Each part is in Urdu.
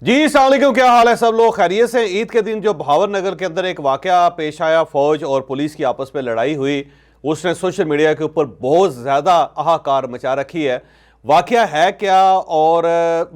جی السلام علیکم، کیا حال ہے سب لوگ؟ خیریت سے؟ عید کے دن جو بہاور نگر کے اندر ایک واقعہ پیش آیا، فوج اور پولیس کی آپس میں لڑائی ہوئی، اس نے سوشل میڈیا کے اوپر بہت زیادہ ہاہکار مچا رکھی ہے۔ واقعہ ہے کیا اور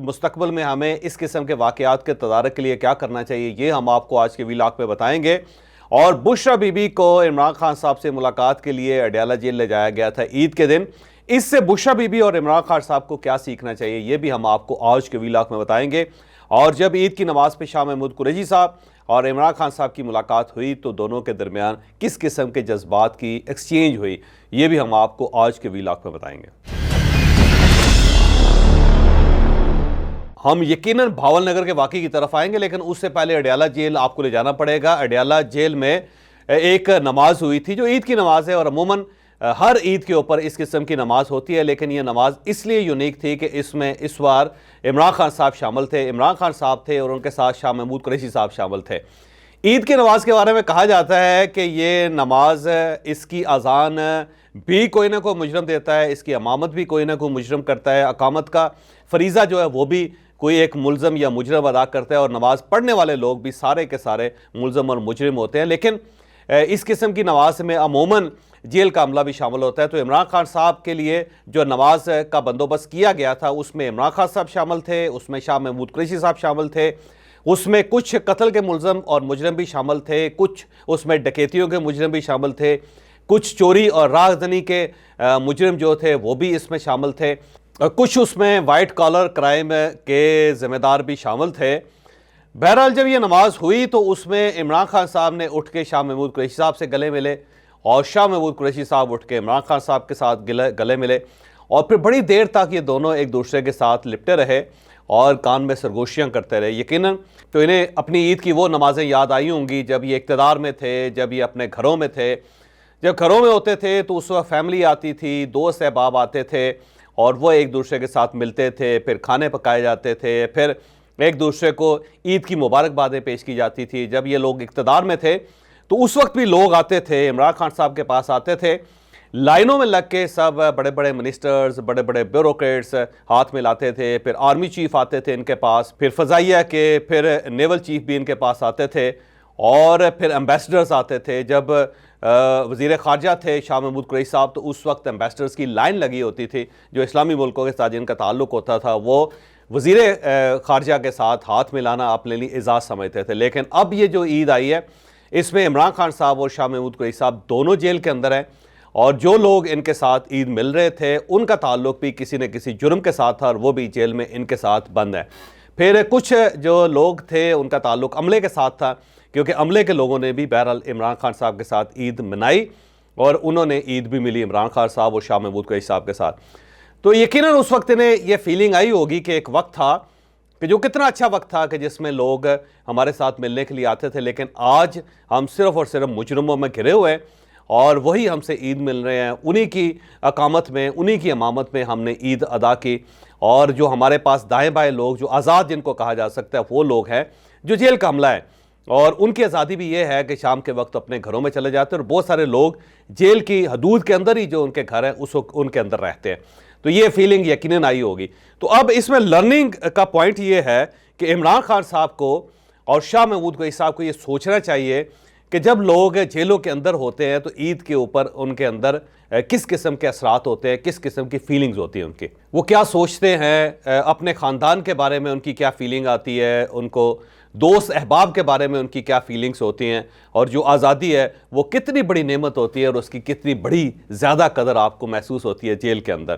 مستقبل میں ہمیں اس قسم کے واقعات کے تدارک کے لیے کیا کرنا چاہیے، یہ ہم آپ کو آج کے ویلاگ پہ بتائیں گے۔ اور بشرا بی بی کو عمران خان صاحب سے ملاقات کے لیے اڈیالہ جیل لے جایا گیا تھا عید کے دن۔ اس سے بشرا بی بی اور عمران خان صاحب کو کیا سیکھنا چاہیے، یہ بھی ہم آپ کو آج کے ویلاگ میں بتائیں گے۔ اور جب عید کی نماز پہ شاہ محمود قریشی صاحب اور عمران خان صاحب کی ملاقات ہوئی تو دونوں کے درمیان کس قسم کے جذبات کی ایکسچینج ہوئی، یہ بھی ہم آپ کو آج کے ویلاگ میں بتائیں گے۔ ہم یقیناً بہاول نگر کے واقعے کی طرف آئیں گے، لیکن اس سے پہلے اڈیالہ جیل آپ کو لے جانا پڑے گا۔ اڈیالہ جیل میں ایک نماز ہوئی تھی جو عید کی نماز ہے، اور عموماً ہر عید کے اوپر اس قسم کی نماز ہوتی ہے، لیکن یہ نماز اس لیے یونیک تھی کہ اس میں اس بار عمران خان صاحب شامل تھے، عمران خان صاحب تھے اور ان کے ساتھ شاہ محمود قریشی صاحب شامل تھے۔ عید کی نماز کے بارے میں کہا جاتا ہے کہ یہ نماز، اس کی اذان بھی کوئی نہ کوئی مجرم دیتا ہے، اس کی امامت بھی کوئی نہ کوئی مجرم کرتا ہے، اقامت کا فریضہ جو ہے وہ بھی کوئی ایک ملزم یا مجرم ادا کرتا ہے، اور نماز پڑھنے والے لوگ بھی سارے کے سارے ملزم اور مجرم ہوتے ہیں۔ لیکن اس قسم کی نماز میں عموماً جیل کا عملہ بھی شامل ہوتا ہے، تو عمران خان صاحب کے لیے جو نماز کا بندوبست کیا گیا تھا اس میں عمران خان صاحب شامل تھے، اس میں شاہ محمود قریشی صاحب شامل تھے، اس میں کچھ قتل کے ملزم اور مجرم بھی شامل تھے، کچھ اس میں ڈکیتیوں کے مجرم بھی شامل تھے، کچھ چوری اور راہدنی کے مجرم جو تھے وہ بھی اس میں شامل تھے، کچھ اس میں وائٹ کالر کرائم کے ذمہ دار بھی شامل تھے۔ بہرحال جب یہ نماز ہوئی تو اس میں عمران خان صاحب نے اٹھ کے شاہ محمود قریشی صاحب سے گلے ملے، اور شاہ محمود قریشی صاحب اٹھ کے عمران خان صاحب کے ساتھ گلے ملے، اور پھر بڑی دیر تک یہ دونوں ایک دوسرے کے ساتھ لپٹے رہے اور کان میں سرگوشیاں کرتے رہے۔ یقیناً تو انہیں اپنی عید کی وہ نمازیں یاد آئی ہوں گی جب یہ اقتدار میں تھے، جب یہ اپنے گھروں میں تھے۔ جب گھروں میں ہوتے تھے تو اس وقت فیملی آتی تھی، دوست احباب آتے تھے، اور وہ ایک دوسرے کے ساتھ ملتے تھے، پھر کھانے پکائے جاتے تھے، پھر ایک دوسرے کو عید کی مبارکبادیں پیش کی جاتی تھی۔ جب یہ لوگ اقتدار میں تھے تو اس وقت بھی لوگ آتے تھے، عمران خان صاحب کے پاس آتے تھے، لائنوں میں لگ کے سب بڑے بڑے منسٹرز، بڑے بڑے بیوروکریٹس ہاتھ میں لاتے تھے، پھر آرمی چیف آتے تھے ان کے پاس، پھر فضائیہ کے، پھر نیول چیف بھی ان کے پاس آتے تھے، اور پھر ایمبیسڈرز آتے تھے۔ جب وزیر خارجہ تھے شاہ محمود قریشی صاحب تو اس وقت ایمبیسڈرز کی لائن لگی ہوتی تھی، جو اسلامی ملکوں کے ساتھ جن کا تعلق ہوتا تھا وہ وزیر خارجہ کے ساتھ ہاتھ ملانا اپنے لیے اعزاز سمجھتے تھے۔ لیکن اب یہ جو عید آئی ہے اس میں عمران خان صاحب اور شاہ محمود قریشی صاحب دونوں جیل کے اندر ہیں، اور جو لوگ ان کے ساتھ عید مل رہے تھے ان کا تعلق بھی کسی نہ کسی جرم کے ساتھ تھا، اور وہ بھی جیل میں ان کے ساتھ بند ہے۔ پھر کچھ جو لوگ تھے ان کا تعلق عملے کے ساتھ تھا، کیونکہ عملے کے لوگوں نے بھی بہرحال عمران خان صاحب کے ساتھ عید منائی، اور انہوں نے عید بھی ملی عمران خان صاحب اور شاہ محمود قریشی صاحب کے ساتھ۔ تو یقیناً اس وقت انہیں یہ فیلنگ آئی ہوگی کہ ایک وقت تھا کہ جو کتنا اچھا وقت تھا کہ جس میں لوگ ہمارے ساتھ ملنے کے لیے آتے تھے، لیکن آج ہم صرف اور صرف مجرموں میں گھرے ہوئے ہیں، اور وہی ہم سے عید مل رہے ہیں، انہی کی اقامت میں، انہی کی امامت میں ہم نے عید ادا کی، اور جو ہمارے پاس دائیں بائیں لوگ جو آزاد جن کو کہا جا سکتا ہے وہ لوگ ہیں جو جیل کا عملہ ہے، اور ان کی آزادی بھی یہ ہے کہ شام کے وقت اپنے گھروں میں چلے جاتے ہیں، اور بہت سارے لوگ جیل کی حدود کے اندر ہی جو ان کے گھر ہیں ان کے اندر رہتے ہیں۔ تو یہ فیلنگ یقیناً آئی ہوگی۔ تو اب اس میں لرننگ کا پوائنٹ یہ ہے کہ عمران خان صاحب کو اور شاہ محمود قریشی صاحب کو یہ سوچنا چاہیے کہ جب لوگ جیلوں کے اندر ہوتے ہیں تو عید کے اوپر ان کے اندر کس قسم کے اثرات ہوتے ہیں، کس قسم کی فیلنگز ہوتی ہیں ان کی، وہ کیا سوچتے ہیں، اپنے خاندان کے بارے میں ان کی کیا فیلنگ آتی ہے، ان کو دوست احباب کے بارے میں ان کی کیا فیلنگز ہوتی ہیں، اور جو آزادی ہے وہ کتنی بڑی نعمت ہوتی ہے اور اس کی کتنی بڑی زیادہ قدر آپ کو محسوس ہوتی ہے جیل کے اندر۔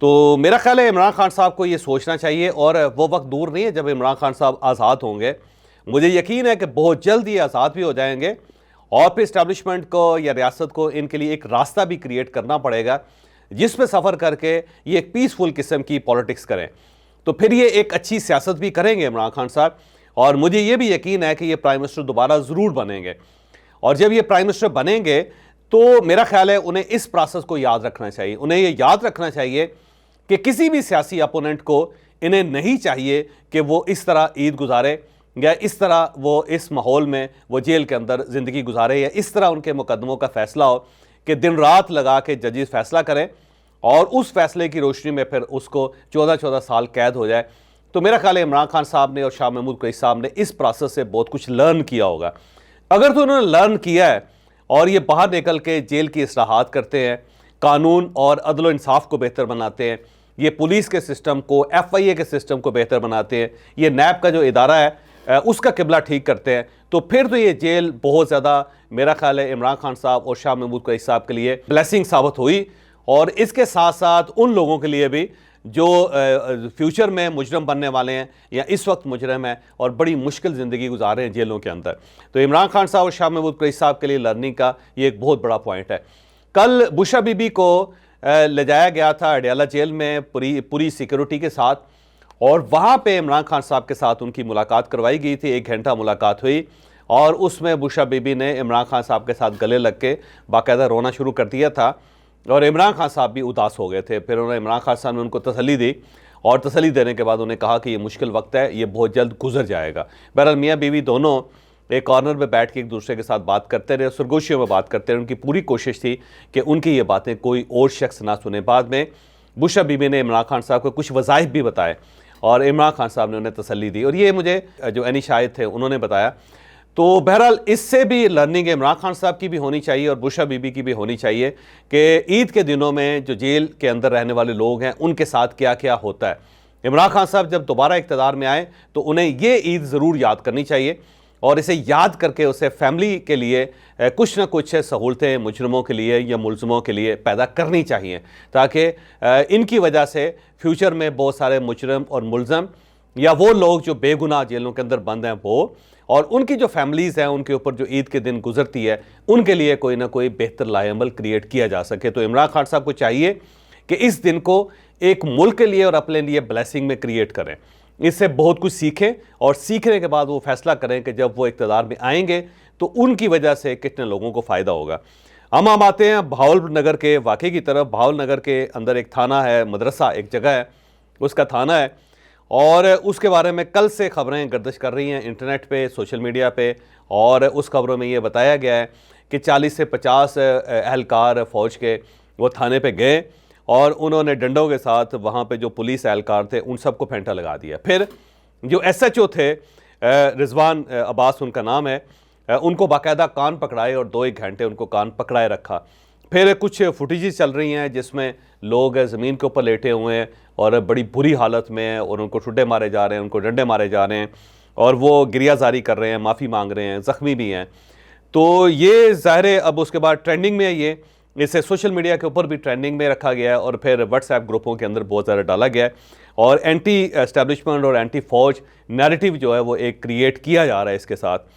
تو میرا خیال ہے عمران خان صاحب کو یہ سوچنا چاہیے، اور وہ وقت دور نہیں ہے جب عمران خان صاحب آزاد ہوں گے۔ مجھے یقین ہے کہ بہت جلد یہ آزاد بھی ہو جائیں گے، اور پھر اسٹیبلشمنٹ کو یا ریاست کو ان کے لیے ایک راستہ بھی کریٹ کرنا پڑے گا جس پہ سفر کر کے یہ ایک پیسفل قسم کی پولیٹکس کریں، تو پھر یہ ایک اچھی سیاست بھی کریں گے عمران خان صاحب، اور مجھے یہ بھی یقین ہے کہ یہ پرائم منسٹر دوبارہ ضرور بنیں گے، اور جب یہ پرائم منسٹر بنیں گے تو میرا خیال ہے انہیں اس پروسیس کو یاد رکھنا چاہیے، انہیں یہ یاد رکھنا چاہیے کہ کسی بھی سیاسی اپوننٹ کو انہیں نہیں چاہیے کہ وہ اس طرح عید گزارے، یا اس طرح وہ اس ماحول میں وہ جیل کے اندر زندگی گزارے، یا اس طرح ان کے مقدموں کا فیصلہ ہو کہ دن رات لگا کے ججز فیصلہ کریں، اور اس فیصلے کی روشنی میں پھر اس کو 14 سال قید ہو جائے۔ تو میرا خیال ہے عمران خان صاحب نے اور شاہ محمود قریشی صاحب نے اس پروسیس سے بہت کچھ لرن کیا ہوگا. اگر تو انہوں نے لرن کیا ہے اور یہ باہر نکل کے جیل کی اصلاحات کرتے ہیں, قانون اور عدل و انصاف کو بہتر بناتے ہیں, یہ پولیس کے سسٹم کو, ایف آئی اے کے سسٹم کو بہتر بناتے ہیں, یہ نیب کا جو ادارہ ہے اس کا قبلہ ٹھیک کرتے ہیں, تو پھر تو یہ جیل بہت زیادہ میرا خیال ہے عمران خان صاحب اور شاہ محمود قریشی صاحب کے لیے بلیسنگ ثابت ہوئی. اور اس کے ساتھ ساتھ ان لوگوں کے لیے بھی جو فیوچر میں مجرم بننے والے ہیں یا اس وقت مجرم ہیں اور بڑی مشکل زندگی گزار رہے ہیں جیلوں کے اندر. تو عمران خان صاحب اور شاہ محمود قریشی صاحب کے لیے لرننگ کا یہ ایک بہت بڑا پوائنٹ ہے. کل بشرا بی بی کو لے جایا گیا تھا اڈیالہ جیل میں پوری سیکیورٹی کے ساتھ, اور وہاں پہ عمران خان صاحب کے ساتھ ان کی ملاقات کروائی گئی تھی. 1 گھنٹہ ملاقات ہوئی اور اس میں بشرا بی بی نے عمران خان صاحب کے ساتھ گلے لگ کے باقاعدہ رونا شروع کر دیا تھا, اور عمران خان صاحب بھی اداس ہو گئے تھے. پھر انہوں نے عمران خان صاحب نے ان کو تسلی دی, اور تسلی دینے کے بعد انہیں کہا کہ یہ مشکل وقت ہے, یہ بہت جلد گزر جائے گا. بہرحال میاں بیوی دونوں ایک کارنر پہ بیٹھ کے ایک دوسرے کے ساتھ بات کرتے رہے, سرگوشیوں میں بات کرتے رہے. ان کی پوری کوشش تھی کہ ان کی یہ باتیں کوئی اور شخص نہ سنے. بعد میں بشرا بی بی نے عمران خان صاحب کو کچھ وظائف بھی بتائے اور عمران خان صاحب نے انہیں تسلی دی, اور یہ مجھے جو عینی شاہد تھے انہوں نے بتایا. تو بہرحال اس سے بھی لرننگ عمران خان صاحب کی بھی ہونی چاہیے اور بشرا بی بی کی بھی ہونی چاہیے کہ عید کے دنوں میں جو جیل کے اندر رہنے والے لوگ ہیں ان کے ساتھ کیا کیا ہوتا ہے. عمران خان صاحب جب دوبارہ اقتدار میں آئے تو انہیں یہ عید ضرور یاد کرنی چاہیے, اور اسے یاد کر کے اسے فیملی کے لیے کچھ نہ کچھ سہولتیں مجرموں کے لیے یا ملزموں کے لیے پیدا کرنی چاہیے, تاکہ ان کی وجہ سے فیوچر میں بہت سارے مجرم اور ملزم یا وہ لوگ جو بے گناہ جیلوں کے اندر بند ہیں وہ, اور ان کی جو فیملیز ہیں ان کے اوپر جو عید کے دن گزرتی ہے, ان کے لیے کوئی نہ کوئی بہتر لائحہ عمل کریٹ کیا جا سکے. تو عمران خان صاحب کو چاہیے کہ اس دن کو ایک ملک کے لیے اور اپنے لیے بلیسنگ میں کریٹ کریں, اس سے بہت کچھ سیکھیں, اور سیکھنے کے بعد وہ فیصلہ کریں کہ جب وہ اقتدار میں آئیں گے تو ان کی وجہ سے کتنے لوگوں کو فائدہ ہوگا. ہم آتے ہیں بہاول نگر کے واقعے کی طرف. بہاول نگر کے اندر ایک تھانہ ہے, مدرسہ ایک جگہ ہے, اس کا تھانہ ہے, اور اس کے بارے میں کل سے خبریں گردش کر رہی ہیں انٹرنیٹ پہ, سوشل میڈیا پہ, اور اس خبروں میں یہ بتایا گیا ہے کہ 40 سے 50 اہلکار فوج کے وہ تھانے پہ گئے اور انہوں نے ڈنڈوں کے ساتھ وہاں پہ جو پولیس اہلکار تھے ان سب کو پھینٹا لگا دیا. پھر جو ایس ایچ او تھے رضوان عباس ان کا نام ہے, ان کو باقاعدہ کان پکڑائے اور 2-1 گھنٹے ان کو کان پکڑائے رکھا. پھر کچھ فوٹیجز چل رہی ہیں جس میں لوگ زمین کے اوپر لیٹے ہوئے ہیں اور بڑی بری حالت میں ہیں, اور ان کو ٹھڈے مارے جا رہے ہیں, ان کو ڈنڈے مارے جا رہے ہیں, اور وہ گریہ زاری کر رہے ہیں, معافی مانگ رہے ہیں, زخمی بھی ہیں. تو یہ ظاہر ہے اب اس کے بعد ٹرینڈنگ میں ہے, اسے سوشل میڈیا کے اوپر بھی ٹرینڈنگ میں رکھا گیا ہے, اور پھر واٹس ایپ گروپوں کے اندر بہت زیادہ ڈالا گیا ہے, اور اینٹی اسٹیبلشمنٹ اور اینٹی فوج نیریٹو جو ہے وہ ایک کریٹ کیا جا رہا ہے اس کے ساتھ.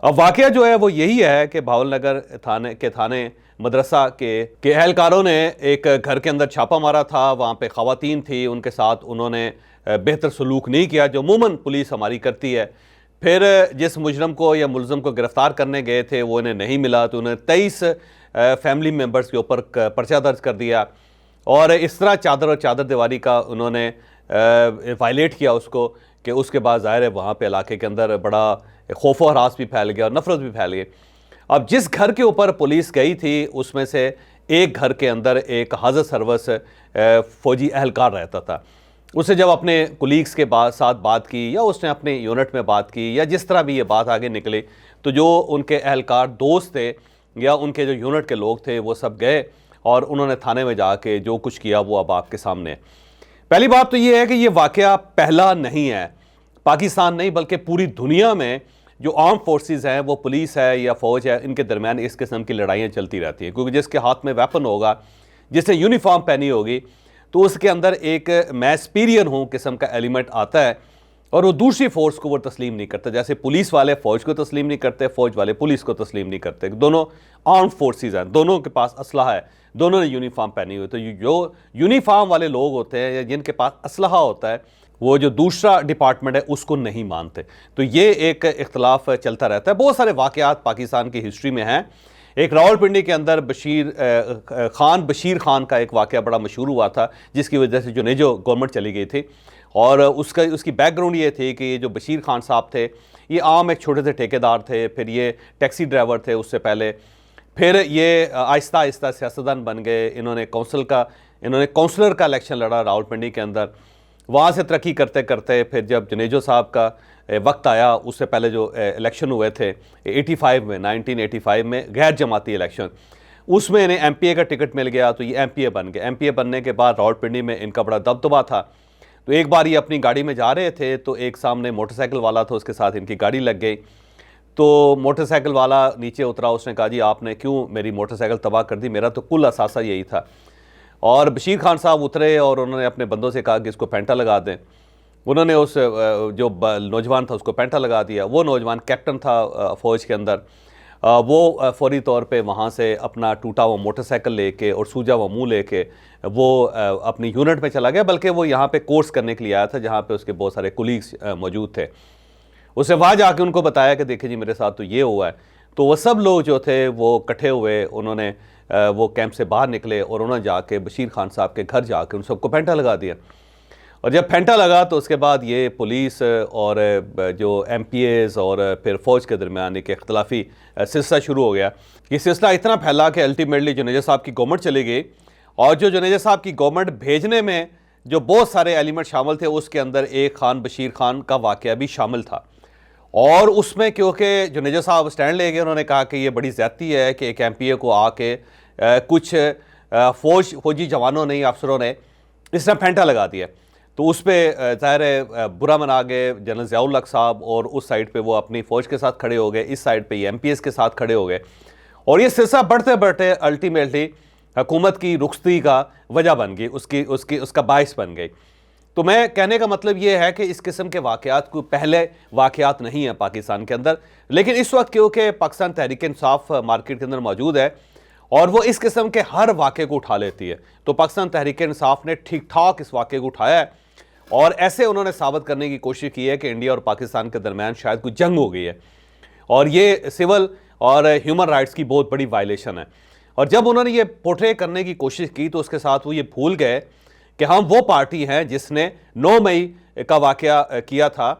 اب واقعہ جو ہے وہ یہی ہے کہ بہاول نگر تھانے مدرسہ کے اہلکاروں نے ایک گھر کے اندر چھاپا مارا تھا. وہاں پہ خواتین تھی, ان کے ساتھ انہوں نے بہتر سلوک نہیں کیا جو عموماً پولیس ہماری کرتی ہے. پھر جس مجرم کو یا ملزم کو گرفتار کرنے گئے تھے وہ انہیں نہیں ملا, تو انہیں 23 فیملی ممبرز کے اوپر پرچہ درج کر دیا, اور اس طرح چادر اور چادر دیواری کا انہوں نے وائلیٹ کیا اس کو, کہ اس کے بعد ظاہر ہے وہاں پہ علاقے کے اندر بڑا خوف و ہراس بھی پھیل گیا اور نفرت بھی پھیل گئی. اب جس گھر کے اوپر پولیس گئی تھی اس میں سے ایک گھر کے اندر ایک حاضر سروس فوجی اہلکار رہتا تھا. اسے جب اپنے کولیگز کے ساتھ بات کی یا اس نے اپنے یونٹ میں بات کی یا جس طرح بھی یہ بات آگے نکلی, تو جو ان کے اہلکار دوست تھے یا ان کے جو یونٹ کے لوگ تھے وہ سب گئے اور انہوں نے تھانے میں جا کے جو کچھ کیا وہ اب آپ کے سامنے. پہلی بات تو یہ ہے کہ یہ واقعہ پہلا نہیں ہے, پاکستان نہیں بلکہ پوری دنیا میں جو آرم فورسز ہیں, وہ پولیس ہے یا فوج ہے, ان کے درمیان اس قسم کی لڑائیاں چلتی رہتی ہیں, کیونکہ جس کے ہاتھ میں ویپن ہوگا, جس نے یونیفارم پہنی ہوگی, تو اس کے اندر ایک میں سپیریئر ہوں قسم کا ایلیمنٹ آتا ہے, اور وہ دوسری فورس کو وہ تسلیم نہیں کرتا. جیسے پولیس والے فوج کو تسلیم نہیں کرتے, فوج والے پولیس کو تسلیم نہیں کرتے. دونوں آرم فورسز ہیں, دونوں کے پاس اسلحہ ہے, دونوں نے یونیفارم پہنی ہوئی. تو جو یونیفارم والے لوگ ہوتے ہیں یا جن کے پاس اسلحہ ہوتا ہے, وہ جو دوسرا ڈپارٹمنٹ ہے اس کو نہیں مانتے. تو یہ ایک اختلاف چلتا رہتا ہے. بہت سارے واقعات پاکستان کی ہسٹری میں ہیں. ایک راولپنڈی کے اندر بشیر خان کا ایک واقعہ بڑا مشہور ہوا تھا, جس کی وجہ سے جو گورنمنٹ چلی گئی تھی, اور اس کی بیک گراؤنڈ یہ تھی کہ یہ جو بشیر خان صاحب تھے یہ عام ایک چھوٹے سے ٹھیکیدار تھے, پھر یہ ٹیکسی ڈرائیور تھے اس سے پہلے, پھر یہ آہستہ آہستہ سیاستدان بن گئے. انہوں نے کونسلر کا الیکشن لڑا راولپنڈی کے اندر, وہاں سے ترقی کرتے کرتے پھر جب جنیجو صاحب کا وقت آیا، اس سے پہلے جو الیکشن ہوئے تھے 1985 میں غیر جماعتی الیکشن، اس میں انہیں ایم پی اے کا ٹکٹ مل گیا تو یہ ایم پی اے بن گئے۔ ایم پی اے بننے کے بعد راولپنڈی میں ان کا بڑا دبدبا تھا۔ تو ایک بار یہ اپنی گاڑی میں جا رہے تھے تو ایک سامنے موٹر سائیکل والا تھا، اس کے ساتھ ان کی گاڑی لگ گئی۔ تو موٹر سائیکل والا نیچے اترا، اس نے کہا جی آپ نے کیوں میری موٹر سائیکل تباہ کر دی، میرا تو کل اثاثہ یہی تھا۔ اور بشیر خان صاحب اترے اور انہوں نے اپنے بندوں سے کہا کہ اس کو پینٹا لگا دیں۔ انہوں نے اس جو نوجوان تھا اس کو پینٹا لگا دیا۔ وہ نوجوان کیپٹن تھا فوج کے اندر، وہ فوری طور پہ وہاں سے اپنا ٹوٹا ہوا موٹر سائیکل لے کے اور سوجا ہوا منہ لے کے وہ اپنی یونٹ میں چلا گیا، بلکہ وہ یہاں پہ کورس کرنے کے لیے آیا تھا جہاں پہ اس کے بہت سارے کولیگز موجود تھے۔ اسے وہاں جا کے ان کو بتایا کہ دیکھیں جی میرے ساتھ تو یہ ہوا ہے۔ تو وہ سب لوگ جو تھے وہ اکٹھے ہوئے، انہوں نے وہ کیمپ سے باہر نکلے اور انہوں نے جا کے بشیر خان صاحب کے گھر جا کے ان سب کو پینٹا لگا دیا۔ اور جب پینٹا لگا تو اس کے بعد یہ پولیس اور جو ایم پی ایز اور پھر فوج کے درمیان ایک اختلافی سلسلہ شروع ہو گیا۔ یہ سلسلہ اتنا پھیلا کہ الٹیمیٹلی جنیجو صاحب کی گورنمنٹ چلی گئی، اور جو جنیجو صاحب کی گورنمنٹ بھیجنے میں جو بہت سارے ایلیمنٹ شامل تھے اس کے اندر ایک خان بشیر خان کا واقعہ بھی شامل تھا۔ اور اس میں کیونکہ جنیجو صاحب سٹینڈ لے گئے، انہوں نے کہا کہ یہ بڑی زیادتی ہے کہ ایک ایم پی اے کو آ کے کچھ فوجی جوانوں نے، افسروں نے اس نے پھینٹا لگا دیا۔ تو اس پہ ظاہر ہے برا منا گئے جنرل ضیاء الحق صاحب، اور اس سائڈ پہ وہ اپنی فوج کے ساتھ کھڑے ہو گئے، اس سائڈ پہ یہ ایم پی ایس کے ساتھ کھڑے ہو گئے، اور یہ سلسلہ بڑھتے بڑھتے الٹیمیٹلی حکومت کی رخصتی کا وجہ بن گئی، اس کا باعث بن گئی۔ تو میں کہنے کا مطلب یہ ہے کہ اس قسم کے واقعات کو پہلے واقعات نہیں ہیں پاکستان کے اندر، لیکن اس وقت کیونکہ پاکستان تحریک انصاف مارکیٹ کے اندر موجود ہے اور وہ اس قسم کے ہر واقعے کو اٹھا لیتی ہے، تو پاکستان تحریک انصاف نے ٹھیک ٹھاک اس واقعے کو اٹھایا ہے، اور ایسے انہوں نے ثابت کرنے کی کوشش کی ہے کہ انڈیا اور پاکستان کے درمیان شاید کوئی جنگ ہو گئی ہے، اور یہ سول اور ہیومن رائٹس کی بہت بڑی وائلیشن ہے۔ اور جب انہوں نے یہ پورٹرے کرنے کی کوشش کی تو اس کے ساتھ وہ یہ بھول گئے کہ ہم وہ پارٹی ہیں جس نے 9 مئی کا واقعہ کیا تھا،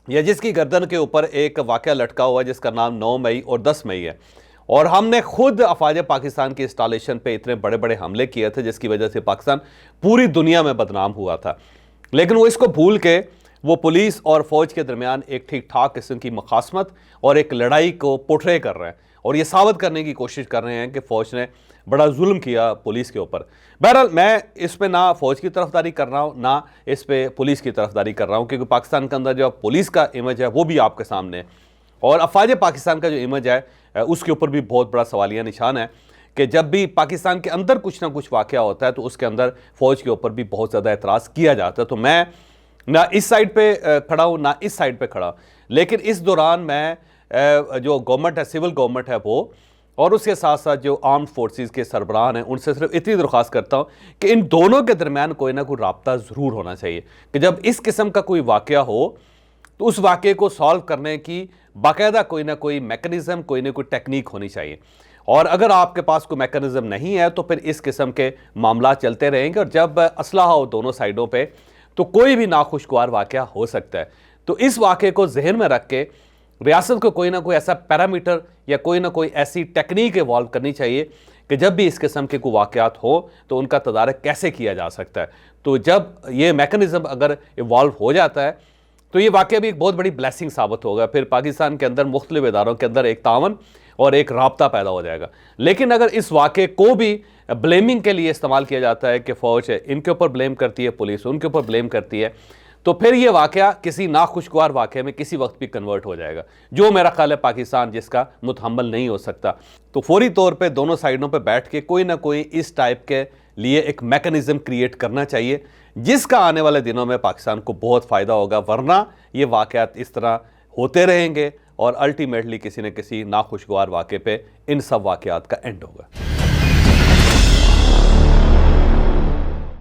یا جس کی گردن کے اوپر ایک واقعہ لٹکا ہوا ہے جس کا نام 9 مئی اور 10 مئی ہے، اور ہم نے خود افواج پاکستان کی انسٹالیشن پہ اتنے بڑے بڑے حملے کیے تھے جس کی وجہ سے پاکستان پوری دنیا میں بدنام ہوا تھا۔ لیکن وہ اس کو بھول کے وہ پولیس اور فوج کے درمیان ایک ٹھیک ٹھاک قسم کی مخاصمت اور ایک لڑائی کو پورٹرے کر رہے ہیں، اور یہ ثابت کرنے کی کوشش کر رہے ہیں کہ فوج نے بڑا ظلم کیا پولیس کے اوپر۔ بہرحال میں اس پہ نہ فوج کی طرفداری کر رہا ہوں نہ اس پہ پولیس کی طرفداری کر رہا ہوں، کیونکہ پاکستان کے اندر جو پولیس کا امیج ہے وہ بھی آپ کے سامنے ہے، اور افواج پاکستان کا جو امیج ہے اس کے اوپر بھی بہت بڑا سوالیہ نشان ہے کہ جب بھی پاکستان کے اندر کچھ نہ کچھ واقعہ ہوتا ہے تو اس کے اندر فوج کے اوپر بھی بہت زیادہ اعتراض کیا جاتا ہے۔ تو میں نہ اس سائڈ پہ کھڑا ہوں نہ اس سائڈ پہ کھڑا، لیکن اس دوران میں جو گورنمنٹ ہے، سول گورنمنٹ ہے وہ، اور اس کے ساتھ ساتھ جو آرمڈ فورسز کے سربراہ ہیں، ان سے صرف اتنی درخواست کرتا ہوں کہ ان دونوں کے درمیان کوئی نہ کوئی رابطہ ضرور ہونا چاہیے، کہ جب اس قسم کا کوئی واقعہ ہو تو اس واقعے کو سالو کرنے کی باقاعدہ کوئی نہ کوئی میکنزم، کوئی نہ کوئی ٹیکنیک ہونی چاہیے، اور اگر آپ کے پاس کوئی میکنزم نہیں ہے تو پھر اس قسم کے معاملات چلتے رہیں گے، اور جب اسلحہ ہو دونوں سائڈوں پہ تو کوئی بھی ناخوشگوار واقعہ ہو سکتا ہے۔ تو اس واقعے کو ذہن میں رکھ کے ریاست کو کوئی نہ کوئی ایسا پیرامیٹر یا کوئی نہ کوئی ایسی ٹیکنیک ایوالو کرنی چاہیے کہ جب بھی اس قسم کے کوئی واقعات ہو تو ان کا تدارک کیسے کیا جا سکتا ہے۔ تو جب یہ میکنزم اگر ایوالو ہو جاتا ہے تو یہ واقعہ بھی ایک بہت بڑی بلیسنگ ثابت ہوگا، پھر پاکستان کے اندر مختلف اداروں کے اندر ایک تعاون اور ایک رابطہ پیدا ہو جائے گا۔ لیکن اگر اس واقعے کو بھی بلیمنگ کے لیے استعمال کیا جاتا ہے کہ فوج ان کے اوپر بلیم کرتی ہے، پولیس ان کے اوپر بلیم کرتی ہے، تو پھر یہ واقعہ کسی ناخوشگوار واقعے میں کسی وقت بھی کنورٹ ہو جائے گا، جو میرا خیال ہے پاکستان جس کا متحمل نہیں ہو سکتا۔ تو فوری طور پہ دونوں سائڈوں پہ بیٹھ کے کوئی نہ کوئی اس ٹائپ کے لیے ایک میکنزم کریٹ کرنا چاہیے جس کا آنے والے دنوں میں پاکستان کو بہت فائدہ ہوگا، ورنہ یہ واقعات اس طرح ہوتے رہیں گے اور الٹیمیٹلی کسی نہ کسی ناخوشگوار واقعے پہ ان سب واقعات کا اینڈ ہوگا۔